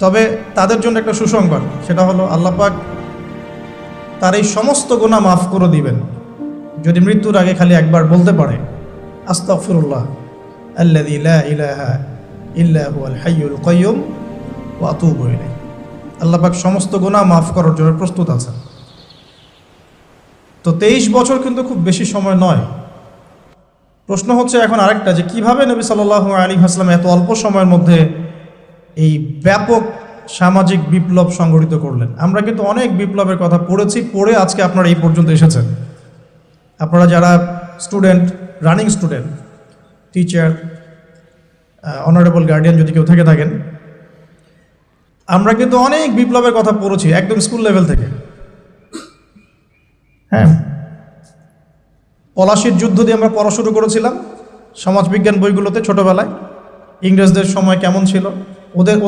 তবে তাদের জন্য একটা সুসংবাদ, সেটা হলো আল্লাহ পাক তার এই সমস্ত গুনাহ মাফ করে দিবেন যদি মৃত্যুর আগে খালি একবার বলতে পারে আস্তাগফিরুল্লাহ আল্লাযী লা ইলাহা ইল্লা হুয়াল হাইয়ুল কাইয়্যুম ওয়া আতুবু ইলাইহি। আল্লাহ পাক সমস্ত গুনাহ মাফ করার জন্য প্রস্তুত আছেন। তো 23 বছর কিন্তু খুব বেশি সময় নয়। প্রশ্ন হচ্ছে এখন আরেকটা, যে কিভাবে নবী সাল্লাল্লাহু আলাইহি ওয়াসাল্লাম এত অল্প সময়ের মধ্যে এই ব্যাপক সামাজিক বিপ্লব সংগঠিত করলেন। আমরা কিন্তু অনেক বিপ্লবের কথা পড়েছি, পড়ে আজকে আপনারা এই পর্যন্ত এসেছেন। আপনারা যারা student, running student, teacher, honourable guardian যদি কেউ থেকে থাকেন, আমরা কিন্তু অনেক বিপ্লবের কথা পড়েছি একদম স্কুল লেভেল থেকে। হ্যাঁ, পলাশির যুদ্ধ দিয়ে আমরা পড়া শুরু করেছিলাম সমাজবিজ্ঞান বইগুলোতে ছোটবেলায়। ইংরেজদের সময় কেমন ছিল, ওদের